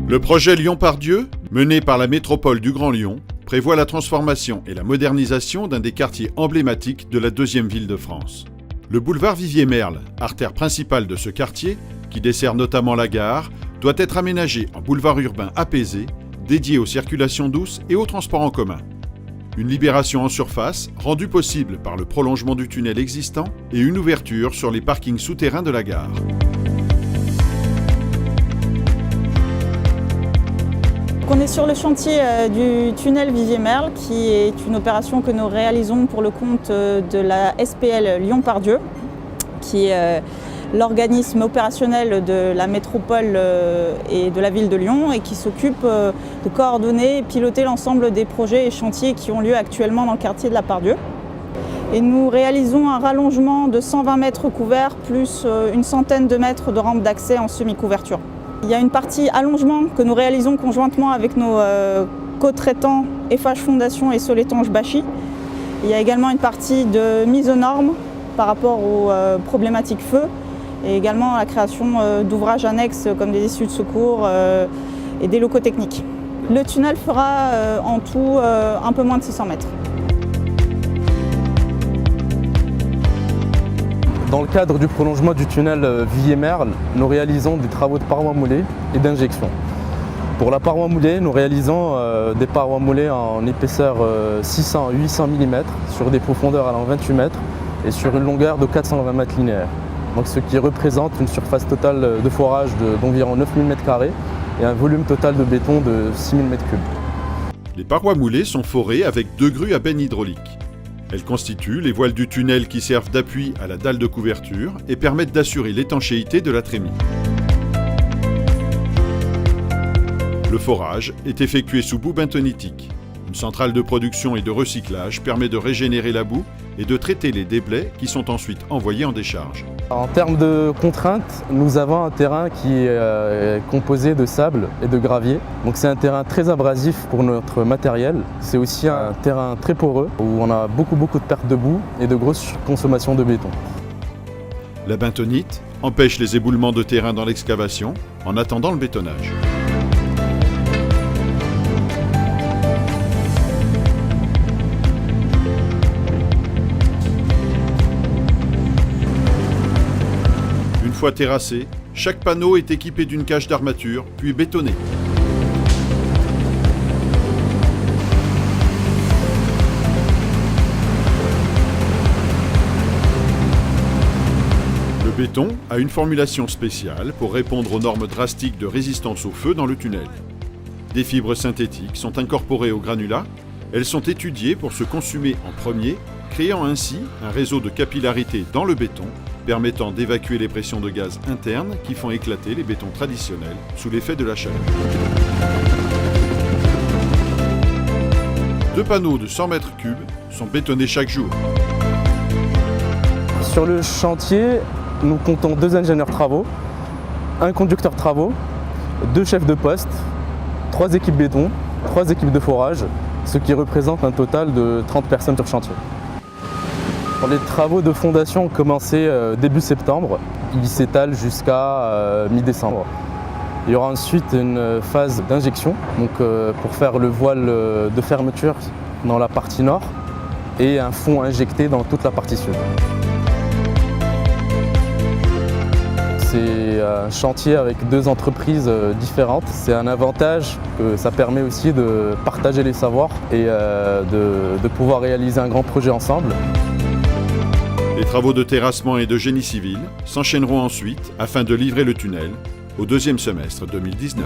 Le projet Lyon-Part-Dieu, mené par la métropole du Grand Lyon, prévoit la transformation et la modernisation d'un des quartiers emblématiques de la deuxième ville de France. Le boulevard Vivier-Merle, artère principale de ce quartier, qui dessert notamment la gare, doit être aménagé en boulevard urbain apaisé, dédié aux circulations douces et aux transports en commun. Une libération en surface, rendue possible par le prolongement du tunnel existant et une ouverture sur les parkings souterrains de la gare. On est sur le chantier du tunnel Vivier-Merle, qui est une opération que nous réalisons pour le compte de la SPL Lyon-Part-Dieu, qui est l'organisme opérationnel de la métropole et de la ville de Lyon et qui s'occupe de coordonner et piloter l'ensemble des projets et chantiers qui ont lieu actuellement dans le quartier de la Part-Dieu. Et nous réalisons un rallongement de 120 mètres couverts plus une centaine de mètres de rampes d'accès en semi-couverture. Il y a une partie allongement que nous réalisons conjointement avec nos co-traitants FH Fondation et Soletange Bachy. Il y a également une partie de mise aux normes par rapport aux problématiques feu et également la création d'ouvrages annexes comme des issues de secours et des locaux techniques. Le tunnel fera en tout un peu moins de 600 mètres. Dans le cadre du prolongement du tunnel Vivier-Merle, nous réalisons des travaux de parois moulées et d'injection. Pour la paroi moulée, nous réalisons des parois moulées en épaisseur 600-800 mm sur des profondeurs allant 28 mètres et sur une longueur de 420 mètres linéaires. Donc, ce qui représente une surface totale de forage d'environ 9000 m² et un volume total de béton de 6000 m3. Les parois moulées sont forées avec 2 grues à benne hydraulique. Elles constituent les voiles du tunnel qui servent d'appui à la dalle de couverture et permettent d'assurer l'étanchéité de la trémie. Le forage est effectué sous boue bentonitique. Une centrale de production et de recyclage permet de régénérer la boue et de traiter les déblais qui sont ensuite envoyés en décharge. En termes de contraintes, nous avons un terrain qui est composé de sable et de gravier. Donc c'est un terrain très abrasif pour notre matériel. C'est aussi un terrain très poreux où on a beaucoup de pertes de boue et de grosses consommations de béton. La bentonite empêche les éboulements de terrain dans l'excavation en attendant le bétonnage. Une fois terrassé, chaque panneau est équipé d'une cage d'armature, puis bétonné. Le béton a une formulation spéciale pour répondre aux normes drastiques de résistance au feu dans le tunnel. Des fibres synthétiques sont incorporées au granulat. Elles sont étudiées pour se consumer en premier, créant ainsi un réseau de capillarité dans le béton, permettant d'évacuer les pressions de gaz internes qui font éclater les bétons traditionnels sous l'effet de la chaleur. 2 panneaux de 100 m3 sont bétonnés chaque jour. Sur le chantier, nous comptons 2 ingénieurs travaux, un conducteur travaux, 2 chefs de poste, 3 équipes béton, 3 équipes de forage, ce qui représente un total de 30 personnes sur chantier. Les travaux de fondation ont commencé début septembre, ils s'étalent jusqu'à mi-décembre. Il y aura ensuite une phase d'injection pour faire le voile de fermeture dans la partie nord et un fond injecté dans toute la partie sud. C'est un chantier avec 2 entreprises différentes. C'est un avantage que ça permet aussi de partager les savoirs et de pouvoir réaliser un grand projet ensemble. Les travaux de terrassement et de génie civil s'enchaîneront ensuite afin de livrer le tunnel au 2e semestre 2019.